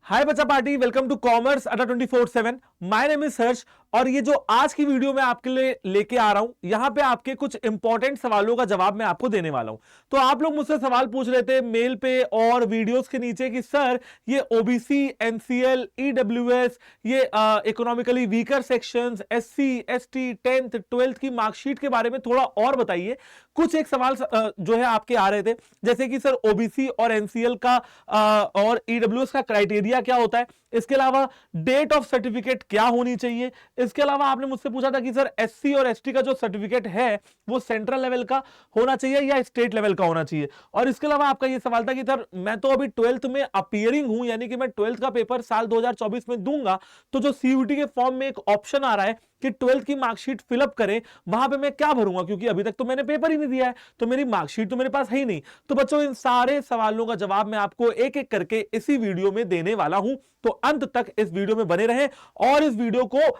हाय बच्चा party, welcome to commerce अड्डा 24/7। My name is हर्ष और ये जो आज की वीडियो में आपके लिए लेके आ रहा हूं, यहां पे आपके कुछ इंपॉर्टेंट सवालों का जवाब मैं आपको देने वाला हूं। तो आप लोग मुझसे सवाल पूछ रहे थे मेल पे और वीडियोस के नीचे कि सर ये ओबीसी, एनसीएल, ईडब्ल्यूएस, ये economically weaker sections, SC, ST, 10th 12th की मार्कशीट के बारे में थोड़ा और बताइए। कुछ एक सवाल जो है आपके आ रहे थे, जैसे कि सर ओबीसी और एनसीएल का और ईडब्ल्यूएस का क्राइटेरिया क्या होता है, इसके अलावा डेट ऑफ सर्टिफिकेट क्या होनी चाहिए। इसके अलावा आपने मुझसे पूछा था कि सर एससी और एसटी का जो सर्टिफिकेट है वो सेंट्रल लेवल का होना चाहिए या स्टेट लेवल का होना चाहिए। और इसके अलावा आपका ये सवाल था कि सर मैं तो अभी 12th में अपीयरिंग हूं, यानी कि मैं 12th का पेपर साल 2024 में दूंगा, तो जो सीयूटी के फॉर्म में एक ऑप्शन आ रहा है कि 12th की मार्कशीट फिलअप करें, वहां पे मैं क्या भरूंगा, क्योंकि अभी तक तो मैंने पेपर ही नहीं दिया है, तो मेरी मार्कशीट तो मेरे पास है ही नहीं। तो बच्चों इन सारे सवालों का जवाब मैं आपको एक एक करके इसी वीडियो में देने वाला हूं, तो अंत तक इस वीडियो में बने रहें और इस वीडियो को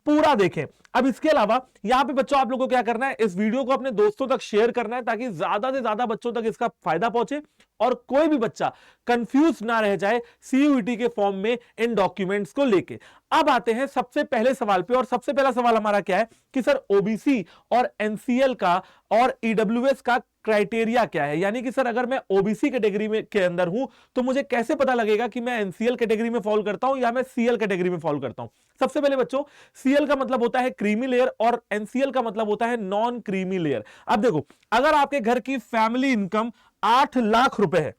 पूरा देखें। अब इसके अलावा यहां पे बच्चों आप लोगों को क्या करना है, इस वीडियो को अपने दोस्तों तक शेयर करना है ताकि ज्यादा से ज्यादा बच्चों तक इसका फायदा पहुंचे और कोई भी बच्चा कंफ्यूज ना रह जाए सीयूईटी के फॉर्म में इन डॉक्यूमेंट्स को लेके। अब आते हैं सबसे पहले सवाल पे, और सबसे पहला सवाल हमारा क्या है कि सर ओबीसी और एनसीएल का और ईडब्ल्यूएस का क्राइटेरिया क्या है। यानी कि सर अगर मैं ओबीसी कैटेगरी में के अंदर हूं तो मुझे कैसे पता लगेगा कि मैं एनसीएल कैटेगरी में फॉल करता हूं या मैं सीएल कैटेगरी में फॉल करता हूं। सबसे पहले बच्चों, सीएल का मतलब होता है क्रीमी लेयर और एनसीएल का मतलब होता है नॉन क्रीमी लेयर। अब देखो, अगर आपके घर की फैमिली इनकम 8 लाख रुपए है,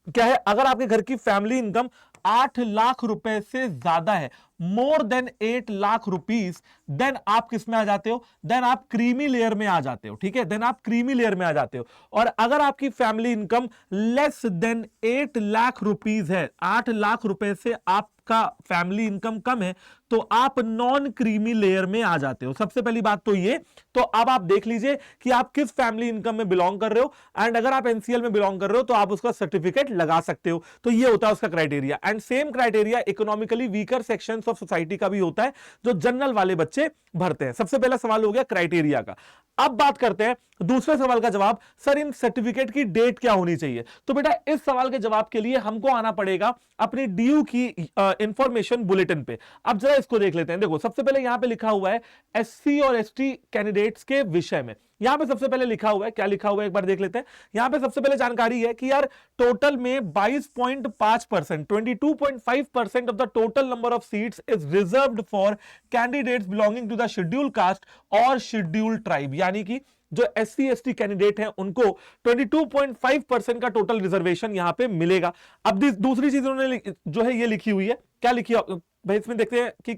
क्या है, अगर आपके घर की फैमिली इनकम 8 लाख रुपए से ज्यादा है, more than 8 lakh rupees, then आप किस में आ जाते हो, देन आप क्रीमी लेयर में आ जाते हो। ठीक है, देन आप क्रीमी लेयर में आ जाते हो। और अगर आपकी family income less than 8 lakh rupees है, 8 लाख रुपए से आपका फैमिली इनकम कम है, तो आप नॉन क्रीमी लेयर में आ जाते हो। सबसे पहली बात तो ये। तो अब आप देख लीजिए कि आप किस फैमिली इनकम में बिलोंग कर रहे हो, एंड अगर आप एनसीएल में बिलोंग कर रहे हो तो आप उसका सर्टिफिकेट लगा सकते हो। तो ये होता है उसका criteria. And same criteria economically weaker sections of society का भी होता है, जो जनरल वाले बच्चे भरते हैं। सबसे पहला सवाल हो गया क्राइटेरिया का। अब बात करते हैं दूसरे सवाल का जवाब, सर इन सर्टिफिकेट की डेट क्या होनी चाहिए। तो बेटा इस सवाल के जवाब के लिए हमको आना पड़ेगा अपनी डीयू की इंफॉर्मेशन बुलेटिन पे। अब जरा इसको देख लेते हैं। देखो सबसे पहले यहां पे लिखा हुआ है एससी और एसटी कैंडिडेट्स के विषय में। यहां पे सबसे पहले लिखा हुआ है, क्या लिखा हुआ है एक बार देख लेते हैं। यहां पे सबसे पहले जानकारी है कि यार टोटल में 22.5%, 22.5% of the total number of seats is reserved for candidates belonging to the schedule caste और शेड्यूल ट्राइब। यानी कि जो एससी एसटी कैंडिडेट हैं उनको 22.5% का टोटल रिजर्वेशन यहां पे मिलेगा। अब दूसरी चीज उन्होंने जो है ये लिखी हुई है, क्या लिखी है भाई, इसमें देखते हैं कि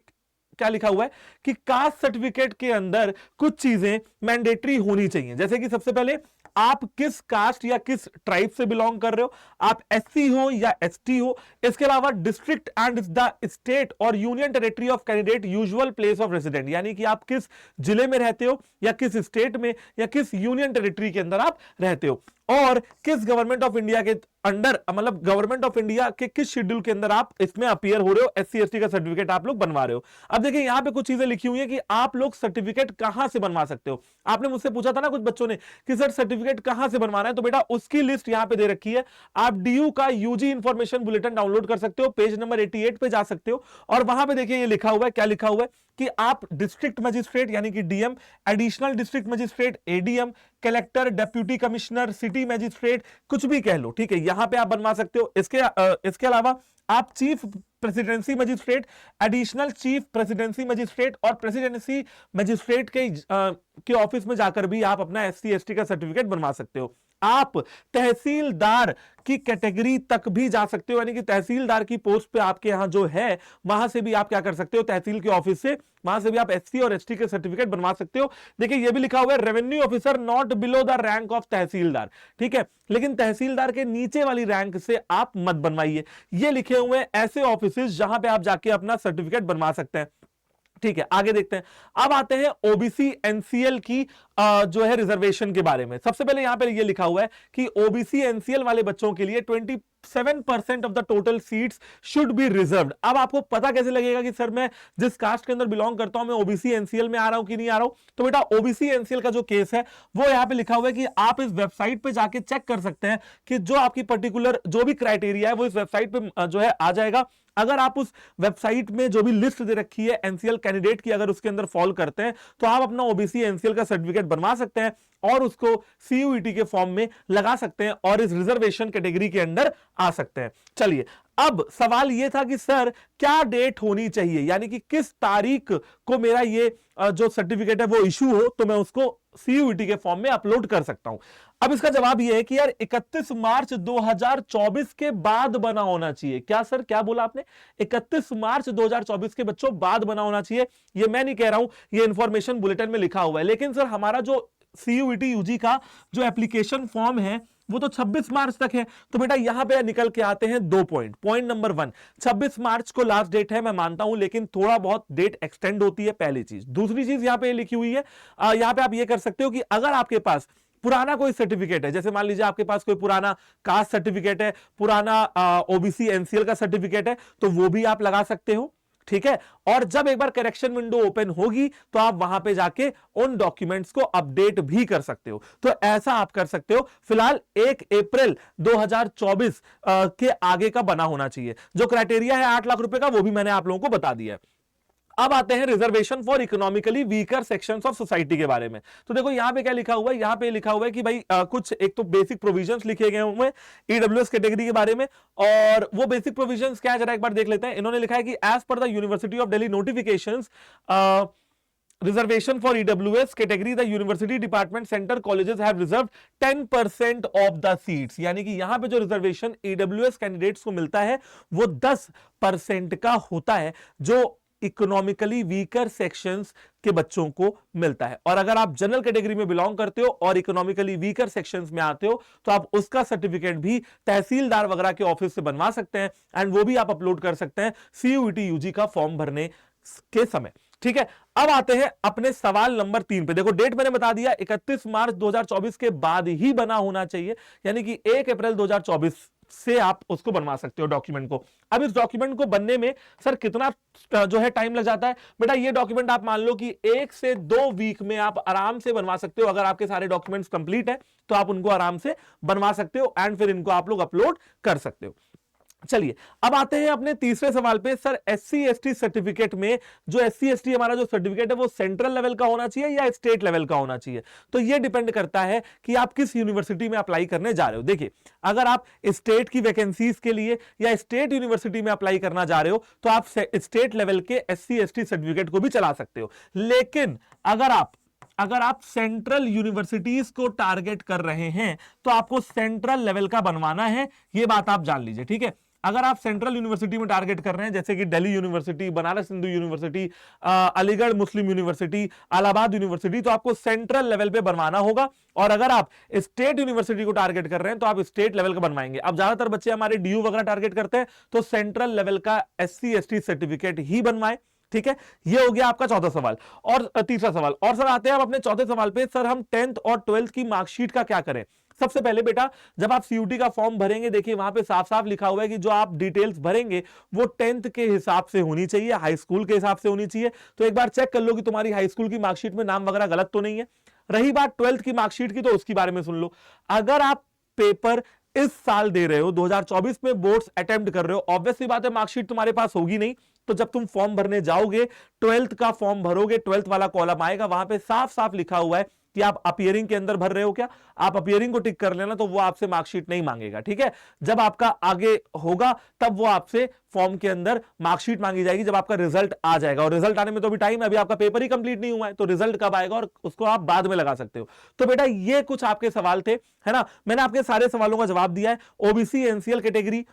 क्या लिखा हुआ है कि कास्ट सर्टिफिकेट के अंदर कुछ चीजें मैंडेटरी होनी चाहिए। जैसे कि सबसे पहले आप किस कास्ट या किस ट्राइब से बिलोंग कर रहे हो, आप एससी हो या एसटी हो। इसके अलावा डिस्ट्रिक्ट एंड द स्टेट और union territory of candidate usual place of resident, यानी कि आप किस जिले में रहते हो या किस स्टेट में या किस यूनियन टेरिटरी के अंदर आप रहते हो, और किस गवर्नमेंट ऑफ इंडिया के अंडर, मतलब गवर्नमेंट ऑफ इंडिया के किस शेड्यूल के अंदर आप इसमें अपीयर हो रहे हो, एससी एसटी का सर्टिफिकेट आप लोग बनवा रहे हो। अब देखिए यहां पे कुछ चीजें लिखी हुई है कि आप लोग सर्टिफिकेट कहां से बनवा सकते हो। आपने मुझसे पूछा था ना कुछ बच्चों ने कि सर सर्टिफिकेट कहां से बनवाना है, तो बेटा उसकी लिस्ट यहां पे दे रखी है। आप डीयू का यूजी इंफॉर्मेशन बुलेटिन डाउनलोड कर सकते हो, पेज नंबर 88 पे जा सकते हो, और वहां पे देखिए ये लिखा हुआ है, क्या लिखा हुआ है कि आप डिस्ट्रिक्ट मजिस्ट्रेट यानी कि DM, additional district magistrate ADM, collector, deputy commissioner, city magistrate, कुछ भी कह लो, ठीक है, यहां पे आप बनवा सकते हो। इसके अलावा आप chief presidency magistrate, additional chief presidency magistrate और प्रेसिडेंसी मजिस्ट्रेट के ऑफिस में जाकर भी आप अपना एससी एसटी का सर्टिफिकेट बनवा सकते हो। आप तहसीलदार की कैटेगरी तक भी जा सकते हो, यानी कि तहसीलदार की पोस्ट पे आपके यहां जो है वहां से भी आप क्या कर सकते हो, तहसील के ऑफिस से वहां से भी आप एससी और एसटी के सर्टिफिकेट बनवा सकते हो। देखिए ये भी लिखा हुआ है revenue officer not below the rank of tehsildar, ठीक है, लेकिन तहसीलदार के नीचे वाली रैंक से आप मत बनवाइए। ये लिखे हुए हैं ऐसे ऑफिसेस जहां पे आप जाके अपना सर्टिफिकेट बनवा सकते हैं। ठीक है, आगे देखते हैं। अब आते हैं ओबीसी एनसीएल की जो है रिजर्वेशन के बारे में। सबसे पहले यहां पे ये लिखा हुआ है कि ओबीसी एनसीएल वाले बच्चों के लिए 7% of the total seats should be reserved. अब आपको पता कैसे लगेगा कि सर मैं जिस कास्ट के अंदर बिलोंग करता हूं मैं ओबीसी एनसीएल में आ रहा हूं कि नहीं आ रहा हूं? तो बेटा ओबीसी एनसीएल का जो केस है वो यहां पे लिखा हुआ है कि आप इस वेबसाइट पे जाके चेक कर सकते हैं कि जो आपकी पर्टिकुलर जो भी क्राइटेरिया है वो इस वेबसाइट पे जो है आ जाएगा। अगर आप उस वेबसाइट में जो भी लिस्ट दे रखी है एनसीएल कैंडिडेट की अगर उसके अंदर फॉल करते हैं तो आप अपना ओबीसी एनसीएल का सर्टिफिकेट बनवा सकते हैं और उसको सीयूईटी के फॉर्म में लगा सकते हैं और इस रिजर्वेशन कैटेगरी के अंदर आ सकते हैं। चलिए, अब सवाल यह था कि सर क्या डेट होनी चाहिए, यानी कि किस तारीख को मेरा ये जो सर्टिफिकेट है वो इशू हो तो मैं उसको सीयूईटी के फॉर्म में अपलोड कर सकता हूं। अब इसका जवाब यह है कि यार 31 मार्च 2024 के बाद बना होना चाहिए। क्या सर, क्या बोला आपने? 31 मार्च 2024 के बच्चों बाद बना होना चाहिए। ये मैं नहीं कह रहा हूं, ये इंफॉर्मेशन बुलेटिन में लिखा हुआ है। लेकिन सर हमारा जो सीयूईटी यूजी का जो एप्लीकेशन फॉर्म है वो तो 26 मार्च तक है। तो बेटा यहां पे निकल के आते हैं 2 पॉइंट। पॉइंट नंबर 1, 26 मार्च को लास्ट डेट है, मैं मानता हूं, लेकिन थोड़ा बहुत डेट एक्सटेंड होती है, पहली चीज। दूसरी चीज यहां पे लिखी हुई है, यहां पे आप ये कर सकते हो कि अगर आपके पास पुराना कोई सर्टिफिकेट है, जैसे मान लीजिए आपके पास कोई पुराना कास्ट सर्टिफिकेट है, पुराना ओबीसी एनसीएल का सर्टिफिकेट है, तो वो भी आप लगा सकते हो। ठीक है, और जब एक बार करेक्शन विंडो ओपन होगी तो आप वहां पे जाके उन डॉक्यूमेंट्स को अपडेट भी कर सकते हो। तो ऐसा आप कर सकते हो। फिलहाल 1 अप्रैल 2024 के आगे का बना होना चाहिए। जो क्राइटेरिया है 8 लाख रुपए का वो भी मैंने आप लोगों को बता दिया है। अब आते हैं reservation for economically weaker sections of society के बारे में। तो देखो यहां पे क्या लिखा हुआ है, यहां पे लिखा हुआ है कि भाई कुछ एक तो बेसिक प्रोविजंस लिखे गए हुए ईडब्ल्यूएस कैटेगरी के बारे में, और वो बेसिक प्रोविजंस क्या है जरा एक बार देख लेते हैं। इन्होंने लिखा है कि as per the university of Delhi notifications reservation for EWS category the university department centre colleges have reserved 10% of the seats, यानी कि यहां पे जो रिजर्वेशन ईडब्ल्यूएस कैंडिडेट्स को मिलता है वो 10% का होता है, जो इकोनॉमिकली वीकर सेक्शंस के बच्चों को मिलता है। और अगर आप जनरल कैटेगरी में बिलोंग करते हो और इकोनॉमिकली वीकर सेक्शंस में आते हो तो आप उसका सर्टिफिकेट भी तहसीलदार वगैरह के ऑफिस से बनवा सकते हैं, एंड वो भी आप अपलोड कर सकते हैं सीयूईटी यूजी का फॉर्म भरने के समय। ठीक है, अब आते हैं अपने सवाल नंबर 3 पे। देखो डेट मैंने बता दिया 31 मार्च 2024 के बाद ही बना होना चाहिए, यानी कि 1 अप्रैल 2024 से आप उसको बनवा सकते हो डॉक्यूमेंट को। अब इस डॉक्यूमेंट को बनने में सर कितना जो है टाइम लग जाता है? बेटा ये डॉक्यूमेंट आप मान लो कि 1 से 2 वीक में आप आराम से बनवा सकते हो। अगर आपके सारे डॉक्यूमेंट्स कंप्लीट है तो आप उनको आराम से बनवा सकते हो एंड फिर इनको आप लोग अपलोड कर सकते हो। चलिए, अब आते हैं अपने तीसरे सवाल पे। सर एससी एसटी सर्टिफिकेट में जो एससी एसटी हमारा जो सर्टिफिकेट है वो सेंट्रल लेवल का होना चाहिए या स्टेट लेवल का होना चाहिए? तो ये डिपेंड करता है कि आप किस यूनिवर्सिटी में अप्लाई करने जा रहे हो। देखिए, अगर आप स्टेट की वैकेंसीज के लिए या स्टेट यूनिवर्सिटी में अप्लाई करना जा रहे हो तो आप स्टेट लेवल के एससी एसटी सर्टिफिकेट को भी चला सकते हो। लेकिन अगर आप सेंट्रल यूनिवर्सिटीज को टारगेट कर रहे हैं तो आपको सेंट्रल लेवल का बनवाना है, ये बात आप जान लीजिए। ठीक है, अगर आप सेंट्रल यूनिवर्सिटी में टारगेट कर रहे हैं जैसे कि दिल्ली यूनिवर्सिटी, बनारस हिंदू यूनिवर्सिटी, अलीगढ़ मुस्लिम यूनिवर्सिटी, इलाहाबाद यूनिवर्सिटी, तो आपको सेंट्रल लेवल पे बनवाना होगा। और अगर आप स्टेट यूनिवर्सिटी को टारगेट कर रहे हैं तो आप स्टेट लेवल का बनवाएंगे। अब ज्यादातर बच्चे हमारे डीयू वगैरह टारगेट करते हैं तो सेंट्रल लेवल का एससी एसटी सर्टिफिकेट ही बनवाएं। ठीक है, ये हो गया आपका चौथा सवाल। और तीसरा सवाल। और सर आते हैं अब अपने चौथे सवाल पे। सर हम 10th और 12th की मार्कशीट का क्या करें? सबसे पहले बेटा जब आप सीयूटी का फॉर्म भरेंगे, देखिए वहां पे साफ साफ लिखा हुआ है कि जो आप डिटेल्स भरेंगे वो 10th के हिसाब से होनी चाहिए, हाई स्कूल के हिसाब से होनी चाहिए। तो एक बार चेक कर लो कि तुम्हारी हाई स्कूल की मार्कशीट में नाम वगैरह गलत तो नहीं है। रही बात 12th की मार्कशीट की, तो उसके बारे में सुन लो। अगर आप पेपर इस साल दे रहे हो, 2024 में बोर्ड्स अटेम्प्ट कर रहे हो, ऑब्वियसली बात है मार्कशीट तुम्हारे पास होगी नहीं। तो जब तुम फॉर्म भरने जाओगे, 12th का फॉर्म भरोगे, 12th वाला कॉलम आएगा, वहां पे साफ साफ लिखा हुआ है कि आप अपीयरिंग के अंदर भर रहे हो क्या। आप अपीयरिंग को टिक कर लेना, तो वो आपसे मार्कशीट नहीं मांगेगा। ठीक है, जब आपका आगे होगा तब वो आपसे फॉर्म के अंदर मार्कशीट मांगी जाएगी, जब आपका रिजल्ट आ जाएगा। और रिजल्ट आने में तो अभी टाइम है, अभी आपका पेपर ही कंप्लीट नहीं हुआ है, तो रिजल्ट कब आएगा और उसको आप बाद में लगा सकते हो। तो बेटा ये कुछ आपके सवाल थे, है ना। मैंने आपके सारे सवालों का जवाब दिया है। ओबीसी एनसीएल कैटेगरी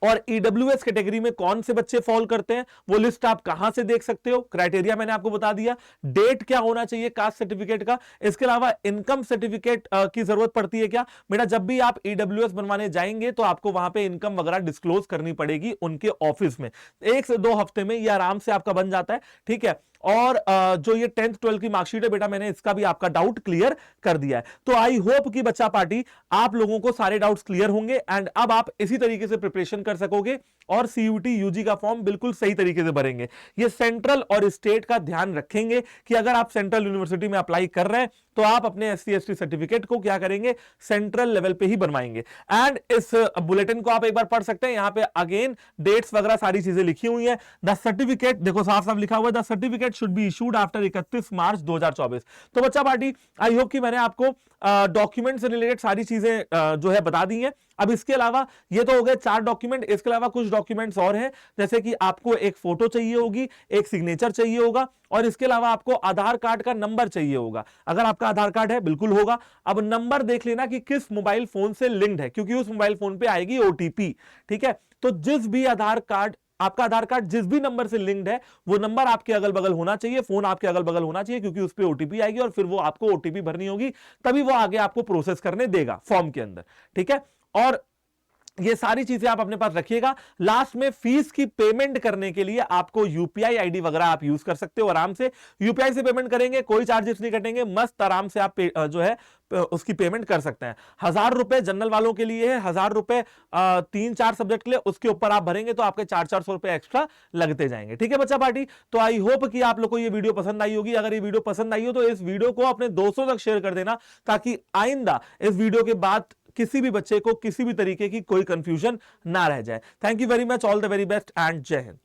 और ईडब्ल्यूएस कैटेगरी में कौन से बच्चे फॉल करते हैं वो लिस्ट आप कहां से देख सकते हो, क्राइटेरिया मैंने आपको बता दिया, डेट क्या होना चाहिए कास्ट सर्टिफिकेट का। इसके अलावा इनकम सर्टिफिकेट की जरूरत पड़ती है क्या? बेटा जब भी आप ईडब्ल्यूएस बनवाने जाएंगे तो आपको वहां पे इनकम वगैरह डिस्क्लोज करनी पड़ेगी उनके ऑफिस में। 1 से 2 हफ्ते में ये आराम से आपका बन जाता है। ठीक है, और जो ये 10th 12th की मार्कशीट है बेटा, मैंने इसका भी आपका डाउट क्लियर कर दिया है। तो आई होप कि बच्चा पार्टी आप लोगों को सारे डाउट्स क्लियर होंगे एंड अब आप इसी तरीके से प्रिपरेशन कर सकोगे और सीयूटी यूजी का फॉर्म बिल्कुल सही तरीके से भरेंगे। ये सेंट्रल और स्टेट का ध्यान रखेंगे कि अगर आप सेंट्रल यूनिवर्सिटी में अप्लाई कर रहे हैं तो आप अपने एससी एसटी सर्टिफिकेट को क्या करेंगे, सेंट्रल लेवल पे ही बनवाएंगे। एंड इस बुलेटिन को आप एक बार पढ़ सकते हैं, यहां पे अगेन डेट्स वगैरह सारी चीजें लिखी हुई हैं। द सर्टिफिकेट देखो साफ साफ लिखा हुआ है, the certificate should be issued after 31 मार्च 2024। तो बच्चा पार्टी आई होप कि मैंने आपको डॉक्यूमेंट से रिलेटेड सारी चीजें जो है बता दी हैं। अब इसके अलावा ये तो हो गए 4 डॉक्यूमेंट, इसके अलावा कुछ डॉक्यूमेंट्स और हैं, जैसे कि आपको एक फोटो चाहिए होगी, एक सिग्नेचर चाहिए होगा और इसके अलावा आपको आधार कार्ड का नंबर चाहिए होगा। अगर आपका आधार कार्ड है बिल्कुल होगा। अब नंबर देख लेना कि किस मोबाइल फोन से लिंक्ड है, क्योंकि उस मोबाइल फोन पे आएगी ओटीपी। ठीक है, तो जिस भी आधार कार्ड आपका आधार कार्ड जिस भी नंबर से लिंक्ड है वो नंबर आपके अगल बगल होना चाहिए, फोन आपके अगल बगल होना चाहिए, क्योंकि उस पर ओटीपी आएगी और फिर वो आपको ओटीपी भरनी होगी, तभी वो आगे आपको प्रोसेस करने देगा फॉर्म के अंदर। ठीक है, और ये सारी चीजें आप अपने पास रखिएगा। लास्ट में फीस की पेमेंट करने के लिए आपको यूपीआई आईडी वगैरह आप यूज कर सकते हो, आराम से यूपीआई से पेमेंट करेंगे, कोई चार्जेस नहीं कटेंगे, मस्त आराम से आप जो है उसकी पेमेंट कर सकते हैं। 1000 रुपए जनरल वालों के लिए है, 1000 रुपए 3-4 सब्जेक्ट के लिए, उसके ऊपर आप भरेंगे तो आपके 400-400 रुपए एक्स्ट्रा लगते जाएंगे। ठीक है बच्चा पार्टी, तो आई होप कि आप लोग को ये वीडियो पसंद आई होगी। अगर ये वीडियो पसंद आई हो तो इस वीडियो को अपने दोस्तों तक शेयर कर देना, ताकि आइंदा इस वीडियो के बाद किसी भी बच्चे को किसी भी तरीके की कोई कंफ्यूजन ना रह जाए। Thank you very much, all the very best and जय हिंद।